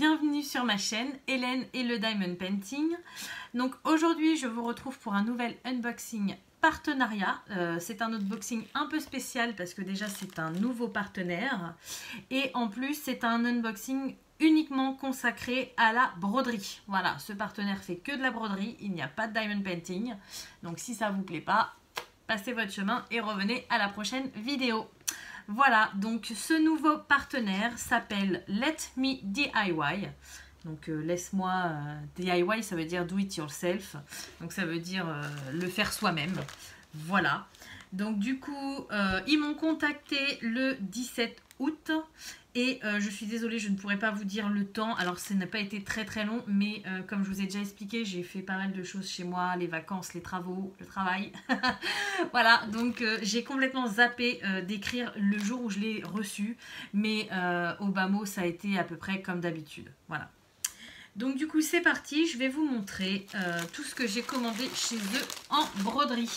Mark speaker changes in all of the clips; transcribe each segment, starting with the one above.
Speaker 1: bienvenue sur ma chaîne Hélène et le Diamond Painting. Donc aujourd'hui je vous retrouve pour un nouvel unboxing partenariat. C'est un unboxing un peu spécial parce que déjà c'est un nouveau partenaire et en plus c'est un unboxing uniquement consacré à la broderie. Voilà, ce partenaire fait que de la broderie, il n'y a pas de Diamond Painting. Donc si ça vous plaît pas, passez votre chemin et revenez à la prochaine vidéo. Voilà, donc ce nouveau partenaire s'appelle Let Me DIY. Donc laisse-moi DIY, ça veut dire do it yourself. Donc ça veut dire le faire soi-même. Voilà. Donc du coup, ils m'ont contacté le 17 août. Et je suis désolée, je ne pourrais pas vous dire le temps. Alors, ça n'a pas été très très long, mais comme je vous ai déjà expliqué, j'ai fait pas mal de choses chez moi, les vacances, les travaux, le travail. Voilà, donc j'ai complètement zappé d'écrire le jour où je l'ai reçu. Mais au bas mot, ça a été à peu près comme d'habitude. Voilà. Donc du coup, c'est parti. Je vais vous montrer tout ce que j'ai commandé chez eux en broderie.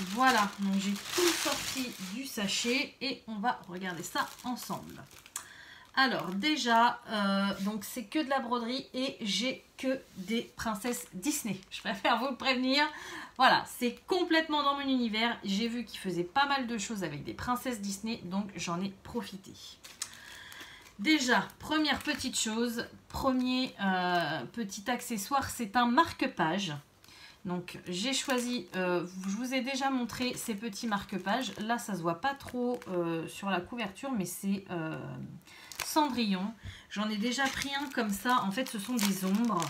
Speaker 1: Voilà, donc j'ai tout sorti du sachet et on va regarder ça ensemble. Alors déjà, donc c'est que de la broderie et j'ai que des princesses Disney. Je préfère vous le prévenir. Voilà, c'est complètement dans mon univers. J'ai vu qu'ils faisaient pas mal de choses avec des princesses Disney, donc j'en ai profité. Déjà, première petite chose, premier petit accessoire, c'est un marque-page. Donc j'ai choisi, je vous ai déjà montré ces petits marque-pages. Là ça se voit pas trop sur la couverture, mais c'est Cendrillon. J'en ai déjà pris un comme ça. En fait ce sont des ombres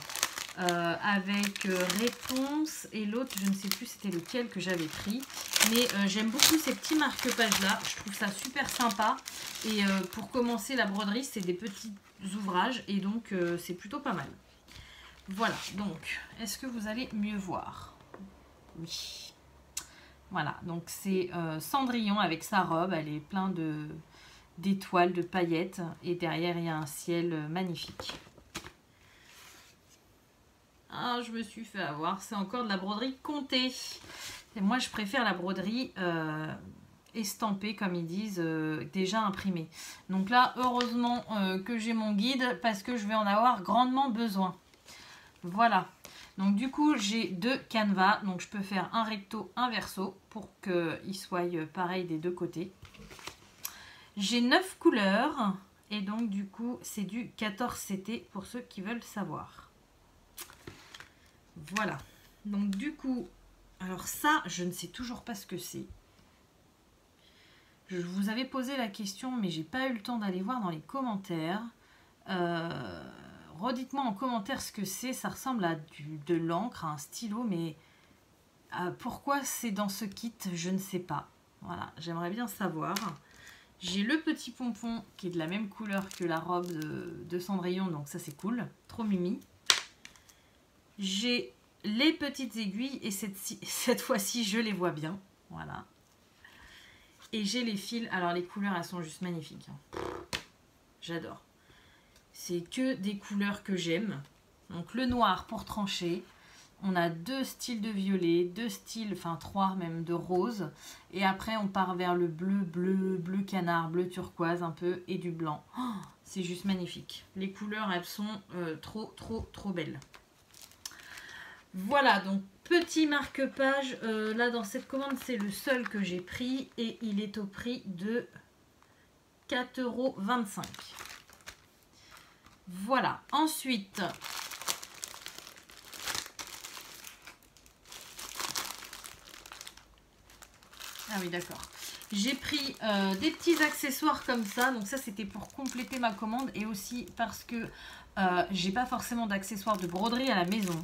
Speaker 1: avec réponse et l'autre je ne sais plus c'était lequel que j'avais pris. Mais j'aime beaucoup ces petits marque-pages là. Je trouve ça super sympa. Et pour commencer la broderie c'est des petits ouvrages et donc c'est plutôt pas mal. Voilà, donc, est-ce que vous allez mieux voir? Oui. Voilà, donc c'est Cendrillon avec sa robe. Elle est pleine d'étoiles, de paillettes. Et derrière, il y a un ciel magnifique. Ah, je me suis fait avoir. C'est encore de la broderie comptée. Et moi, je préfère la broderie estampée, comme ils disent, déjà imprimée. Donc là, heureusement que j'ai mon guide parce que je vais en avoir grandement besoin. Voilà, donc du coup j'ai deux canevas, donc je peux faire un recto, un verso pour qu'ils soient pareils des deux côtés. J'ai 9 couleurs et donc du coup c'est du 14CT pour ceux qui veulent savoir. Voilà, donc du coup, alors ça je ne sais toujours pas ce que c'est. Je vous avais posé la question mais j'ai pas eu le temps d'aller voir dans les commentaires. Redites-moi en commentaire ce que c'est. Ça ressemble à de l'encre, à un stylo, mais pourquoi c'est dans ce kit, je ne sais pas. Voilà, j'aimerais bien savoir. J'ai le petit pompon qui est de la même couleur que la robe de Cendrillon, donc ça c'est cool. Trop mimi. J'ai les petites aiguilles et cette fois-ci je les vois bien. Voilà. Et j'ai les fils. Alors les couleurs, elles sont juste magnifiques. J'adore. C'est que des couleurs que j'aime. Donc le noir pour trancher. On a deux styles de violet, deux styles, enfin 3 même de rose. Et après on part vers le bleu canard, bleu turquoise un peu et du blanc. Oh, c'est juste magnifique. Les couleurs elles sont trop belles. Voilà donc petit marque-page. Là dans cette commande c'est le seul que j'ai pris. Et il est au prix de 4,25 €. Voilà, ensuite, ah oui d'accord, j'ai pris des petits accessoires comme ça, donc ça c'était pour compléter ma commande et aussi parce que j'ai pas forcément d'accessoires de broderie à la maison.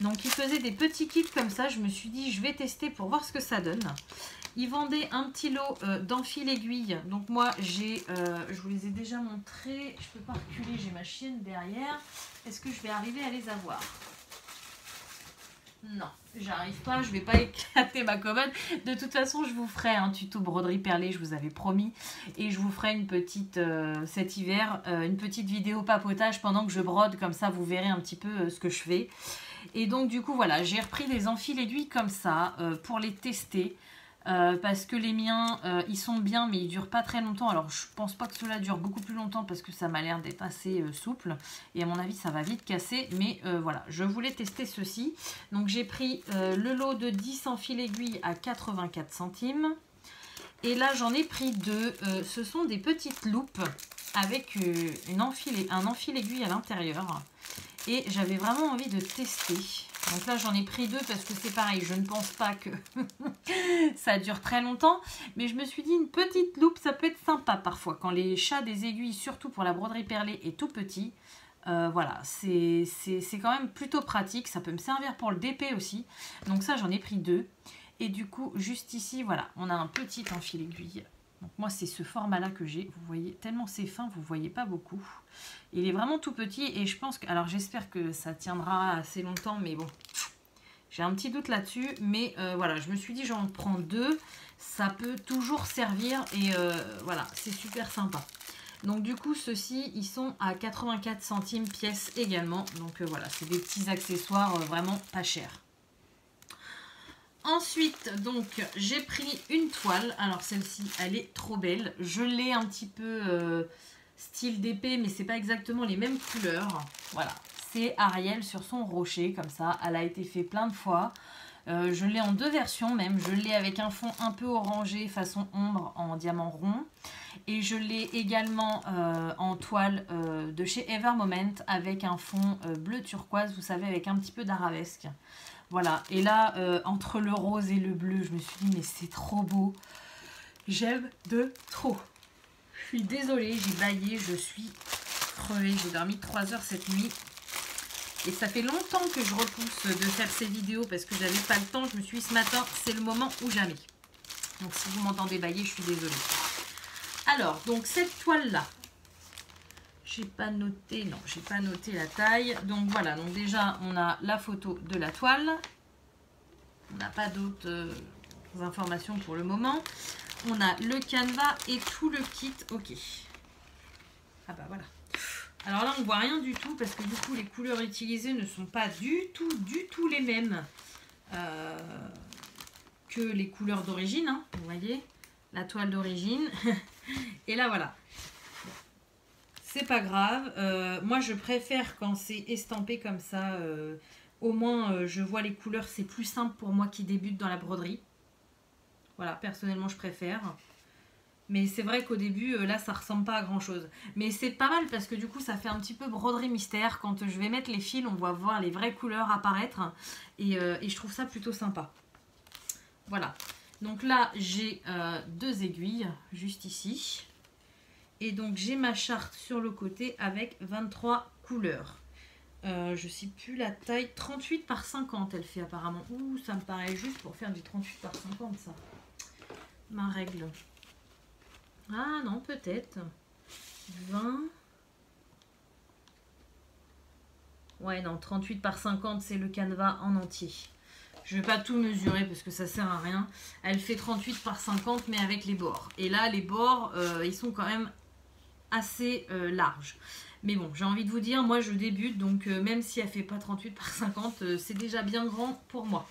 Speaker 1: Donc ils faisaient des petits kits comme ça, je me suis dit je vais tester pour voir ce que ça donne. Ils vendaient un petit lot d'enfil aiguille. Donc moi, je vous les ai déjà montrés. Je peux pas reculer, j'ai ma chienne derrière. Est-ce que je vais arriver à les avoir? Non, j'arrive pas. Je vais pas éclater ma commode. De toute façon, je vous ferai un tuto broderie perlée, je vous avais promis. Et je vous ferai une petite, cet hiver, une petite vidéo papotage pendant que je brode. Comme ça, vous verrez un petit peu ce que je fais. Et donc, du coup, voilà, j'ai repris des enfils aiguilles comme ça pour les tester. parce que les miens, ils sont bien, mais ils durent pas très longtemps. Alors, je pense pas que cela dure beaucoup plus longtemps parce que ça m'a l'air d'être assez souple. Et à mon avis, ça va vite casser. Mais voilà, je voulais tester ceci. Donc, j'ai pris le lot de 10 en fil aiguille à 84 centimes. Et là, j'en ai pris 2. Ce sont des petites loupes avec un enfil aiguille à l'intérieur. Et j'avais vraiment envie de tester. Donc là, j'en ai pris 2 parce que c'est pareil. Je ne pense pas que ça dure très longtemps. Mais je me suis dit, une petite loupe, ça peut être sympa parfois. Quand les chats des aiguilles, surtout pour la broderie perlée, est tout petit. Voilà, c'est quand même plutôt pratique. Ça peut me servir pour le DP aussi. Donc ça, j'en ai pris 2. Et du coup, juste ici, voilà, on a un petit enfil aiguille. Donc moi, c'est ce format-là que j'ai. Vous voyez, tellement c'est fin, vous ne voyez pas beaucoup. Il est vraiment tout petit et je pense que... Alors, j'espère que ça tiendra assez longtemps, mais bon, j'ai un petit doute là-dessus. Mais voilà, je me suis dit, j'en prends 2. Ça peut toujours servir et voilà, c'est super sympa. Donc du coup, ceux-ci, ils sont à 84 centimes pièce également. Donc voilà, c'est des petits accessoires vraiment pas chers. Ensuite, donc, j'ai pris une toile. Alors, celle-ci, elle est trop belle. Je l'ai un petit peu style d'épée, mais c'est pas exactement les mêmes couleurs. Voilà, c'est Ariel sur son rocher, comme ça. Elle a été faite plein de fois. Je l'ai en 2 versions même. Je l'ai avec un fond un peu orangé, façon ombre, en diamant rond. Et je l'ai également en toile de chez Ever Moment, avec un fond bleu turquoise, vous savez, avec un petit peu d'arabesque. Voilà, et là, entre le rose et le bleu, je me suis dit, mais c'est trop beau. J'aime de trop. Je suis désolée, j'ai baillé, je suis crevée. J'ai dormi 3 heures cette nuit. Et ça fait longtemps que je repousse de faire ces vidéos parce que j'avais pas le temps. Je me suis dit, ce matin, c'est le moment ou jamais. Donc, si vous m'entendez bailler, je suis désolée. Alors, donc, cette toile-là, j'ai pas noté, non, j'ai pas noté la taille. Donc voilà, donc déjà on a la photo de la toile. On n'a pas d'autres informations pour le moment. On a le canevas et tout le kit. Ok. Ah bah voilà. Alors là on voit rien du tout parce que du coup les couleurs utilisées ne sont pas du tout les mêmes que les couleurs d'origine. Hein, vous voyez, la toile d'origine. Et là voilà. C'est pas grave, moi je préfère quand c'est estampé comme ça, au moins je vois les couleurs, c'est plus simple pour moi qui débute dans la broderie. Voilà, personnellement je préfère. Mais c'est vrai qu'au début, là ça ressemble pas à grand chose. Mais c'est pas mal parce que du coup ça fait un petit peu broderie mystère. Quand je vais mettre les fils, on va voir les vraies couleurs apparaître. Et je trouve ça plutôt sympa. Voilà, donc là j'ai 2 aiguilles juste ici. Et donc j'ai ma charte sur le côté avec 23 couleurs. Je sais plus la taille. 38 par 50 elle fait apparemment. Ouh, ça me paraît juste pour faire du 38 par 50 ça. Ma règle. Ah non, peut-être. 20. Ouais non, 38 par 50 c'est le canevas en entier. Je ne vais pas tout mesurer parce que ça sert à rien. Elle fait 38 par 50 mais avec les bords. Et là les bords, ils sont quand même assez large. Mais bon, j'ai envie de vous dire, moi je débute, donc même si elle fait pas 38 par 50, c'est déjà bien grand pour moi.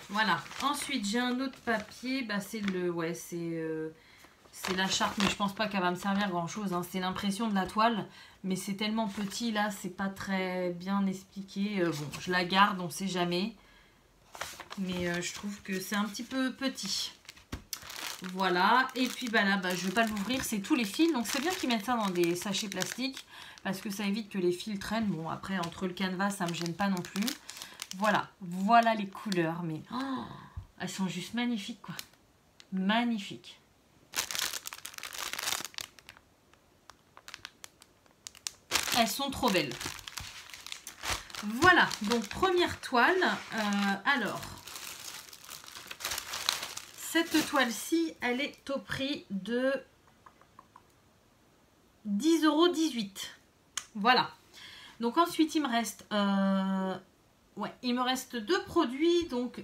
Speaker 1: Voilà. Ensuite, j'ai un autre papier, bah c'est le, ouais, c'est la charte, mais je pense pas qu'elle va me servir grand chose. Hein. C'est l'impression de la toile, mais c'est tellement petit là, c'est pas très bien expliqué. Bon, je la garde, on sait jamais, mais je trouve que c'est un petit peu petit. Voilà, et puis bah là, je ne vais pas l'ouvrir, c'est tous les fils. Donc c'est bien qu'ils mettent ça dans des sachets plastiques parce que ça évite que les fils traînent. Bon, après, entre le canevas, ça ne me gêne pas non plus. Voilà, voilà les couleurs, mais oh, elles sont juste magnifiques, quoi. Magnifiques. Elles sont trop belles. Voilà, donc première toile. Alors... Cette toile-ci, elle est au prix de 10,18 €. Voilà. Donc ensuite, il me reste, il me reste 2 produits. Donc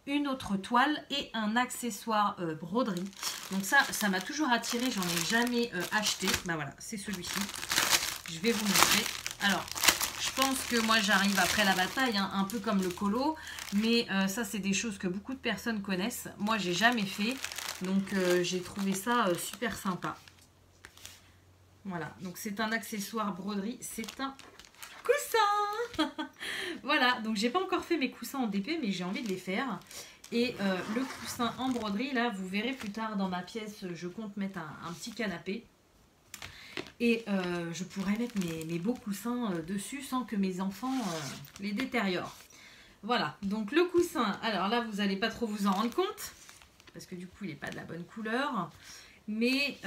Speaker 1: une autre toile et un accessoire broderie. Donc ça m'a toujours attiré. J'en ai jamais acheté. Bah voilà, c'est celui-ci. Je vais vous montrer. Alors, Je pense que moi j'arrive après la bataille, hein, un peu comme le colo, mais ça c'est des choses que beaucoup de personnes connaissent. Moi j'ai jamais fait, donc j'ai trouvé ça super sympa. Voilà, donc c'est un accessoire broderie, c'est un coussin. Voilà, donc j'ai pas encore fait mes coussins en DP, mais j'ai envie de les faire. Et le coussin en broderie, là vous verrez plus tard dans ma pièce, je compte mettre un petit canapé. Et je pourrais mettre mes beaux coussins dessus sans que mes enfants les détériorent. Voilà, donc le coussin, alors là vous n'allez pas trop vous en rendre compte, parce que du coup il n'est pas de la bonne couleur. Mais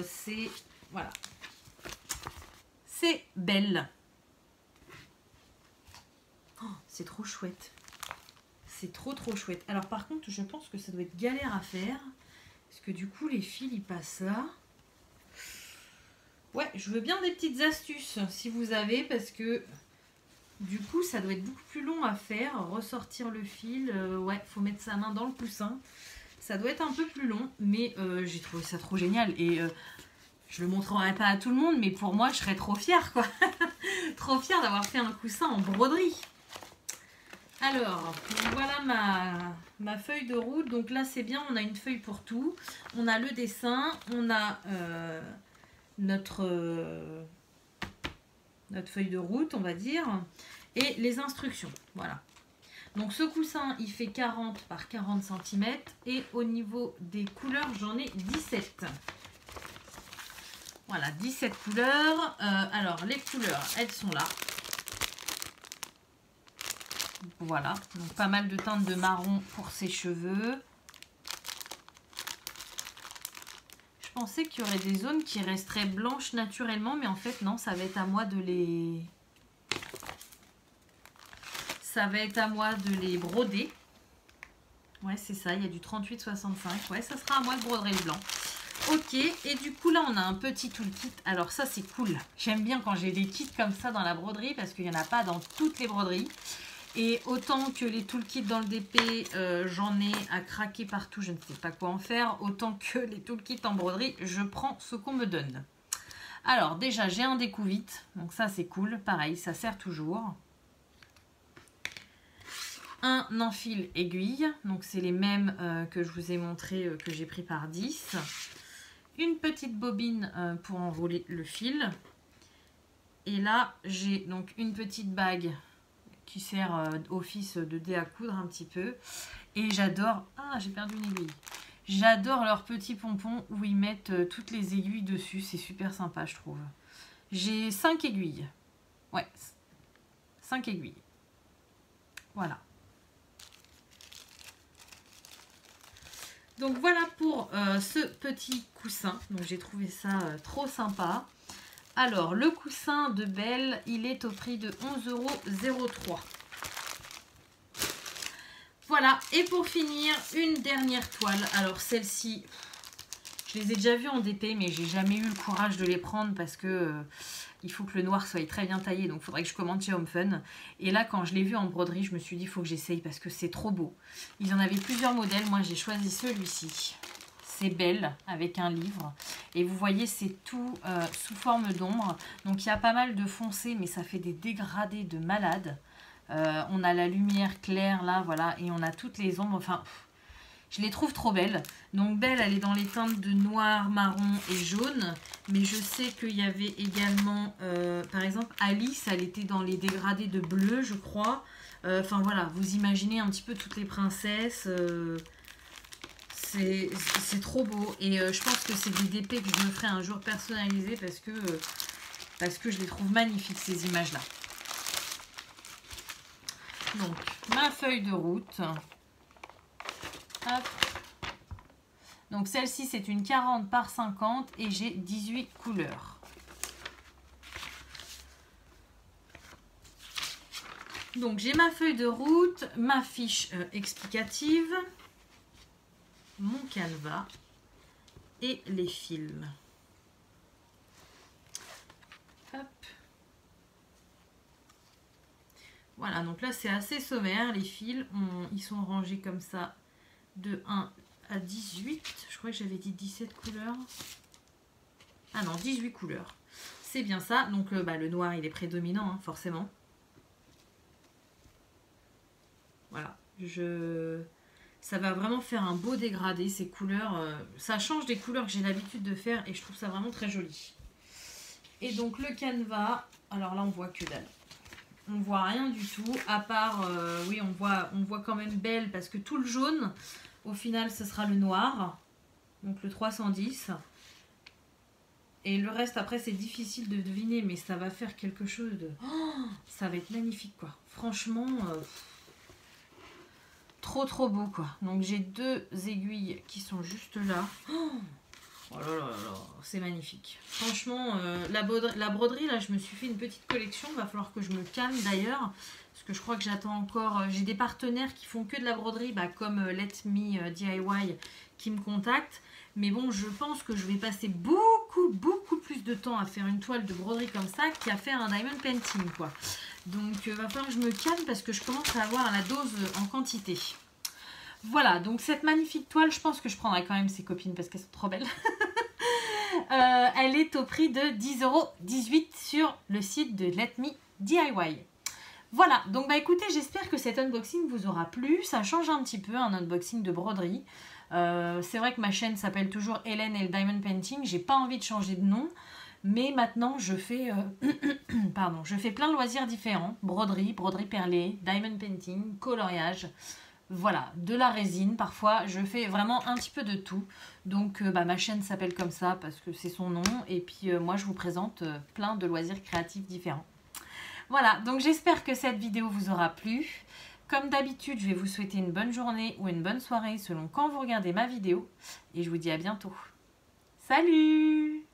Speaker 1: c'est, voilà, c'est belle. Oh, c'est trop chouette. C'est trop chouette. Alors par contre je pense que ça doit être galère à faire, parce que du coup les fils ils passent là. Ouais, je veux bien des petites astuces si vous avez, parce que du coup ça doit être beaucoup plus long à faire, ressortir le fil, ouais, faut mettre sa main dans le coussin, ça doit être un peu plus long, mais j'ai trouvé ça trop génial et je le montrerai pas à tout le monde, mais pour moi je serais trop fière quoi, trop fière d'avoir fait un coussin en broderie. Alors, voilà ma feuille de route, donc là c'est bien, on a une feuille pour tout, on a le dessin, on a notre feuille de route, on va dire, et les instructions. Voilà. Donc ce coussin, il fait 40 par 40 cm et au niveau des couleurs, j'en ai 17. Voilà, 17 couleurs. Alors, les couleurs, elles sont là. Voilà, donc pas mal de teintes de marron pour ses cheveux. Je pensais qu'il y aurait des zones qui resteraient blanches naturellement, mais en fait non, ça va être à moi de les... Ça va être à moi de les broder. Ouais, c'est ça, il y a du 38-65. Ouais, ça sera à moi de broder le blanc. Ok, et du coup là on a un petit toolkit. Alors ça c'est cool. J'aime bien quand j'ai des kits comme ça dans la broderie, parce qu'il n'y en a pas dans toutes les broderies. Et autant que les toolkits dans le DP, j'en ai à craquer partout, je ne sais pas quoi en faire. Autant que les toolkits en broderie, je prends ce qu'on me donne. Alors déjà, j'ai un découvite, donc ça c'est cool. Pareil, ça sert toujours. Un enfil aiguille, donc c'est les mêmes que je vous ai montré, que j'ai pris par 10. Une petite bobine pour enrouler le fil. Et là, j'ai donc une petite bague qui sert office de dé à coudre un petit peu. Et j'adore... Ah, j'ai perdu une aiguille. J'adore leurs petits pompons où ils mettent toutes les aiguilles dessus. C'est super sympa, je trouve. J'ai 5 aiguilles. Ouais, 5 aiguilles. Voilà. Donc voilà pour ce petit coussin. Donc j'ai trouvé ça trop sympa. Alors, le coussin de Belle, il est au prix de 11,03 €. Voilà, et pour finir, une dernière toile. Alors, celle-ci, je les ai déjà vues en DP, mais j'ai jamais eu le courage de les prendre parce que il faut que le noir soit très bien taillé. Donc, il faudrait que je commande chez Home Fun. Et là, quand je l'ai vu en broderie, je me suis dit, il faut que j'essaye parce que c'est trop beau. Ils en avaient plusieurs modèles. Moi, j'ai choisi celui-ci. C'est Belle avec un livre et vous voyez c'est tout sous forme d'ombre, donc il y a pas mal de foncé mais ça fait des dégradés de malade. On a la lumière claire là, voilà, et on a toutes les ombres, enfin je les trouve trop belles. Donc Belle, elle est dans les teintes de noir, marron et jaune, mais je sais qu'il y avait également par exemple Alice, elle était dans les dégradés de bleu je crois. Enfin voilà, vous imaginez un petit peu toutes les princesses. C'est trop beau et je pense que c'est des DP que je me ferai un jour personnalisé parce que je les trouve magnifiques ces images là. Donc ma feuille de route. Hop. Donc celle-ci c'est une 40 par 50 et j'ai 18 couleurs. Donc j'ai ma feuille de route, ma fiche explicative, mon canevas et les fils. Hop. Voilà, donc là c'est assez sommaire, les fils, ils sont rangés comme ça de 1 à 18. Je crois que j'avais dit 17 couleurs. Ah non, 18 couleurs. C'est bien ça, donc le noir il est prédominant hein, forcément. Ça va vraiment faire un beau dégradé, ces couleurs. Ça change des couleurs que j'ai l'habitude de faire et je trouve ça vraiment très joli. Et donc le canevas, alors là on voit que dalle. On voit rien du tout, à part, oui on voit quand même Belle parce que tout le jaune, au final ce sera le noir. Donc le 310. Et le reste après c'est difficile de deviner mais ça va faire quelque chose de... Oh, ça va être magnifique quoi. Franchement... trop beau quoi. Donc j'ai 2 aiguilles qui sont juste là. Oh là là là, c'est magnifique. Franchement, la broderie là, je me suis fait une petite collection. Il va falloir que je me calme d'ailleurs. Parce que je crois que j'attends encore. J'ai des partenaires qui font que de la broderie, comme Let Me DIY qui me contactent. Mais bon, je pense que je vais passer beaucoup plus de temps à faire une toile de broderie comme ça qu'à faire un diamond painting quoi. Donc il va falloir que je me calme parce que je commence à avoir la dose en quantité. Voilà, donc cette magnifique toile, je pense que je prendrai quand même ses copines parce qu'elles sont trop belles. Elle est au prix de 10,18 € sur le site de Let Me DIY. Voilà, donc bah écoutez, j'espère que cet unboxing vous aura plu. Ça change un petit peu, un unboxing de broderie. C'est vrai que ma chaîne s'appelle toujours Hélène et le Diamond Painting. J'ai pas envie de changer de nom. Mais maintenant, je fais, je fais plein de loisirs différents. Broderie perlée, diamond painting, coloriage. Voilà, de la résine. Parfois, je fais vraiment un petit peu de tout. Donc, ma chaîne s'appelle comme ça parce que c'est son nom. Et puis, moi, je vous présente plein de loisirs créatifs différents. Voilà, donc j'espère que cette vidéo vous aura plu. Comme d'habitude, je vais vous souhaiter une bonne journée ou une bonne soirée selon quand vous regardez ma vidéo. Et je vous dis à bientôt. Salut!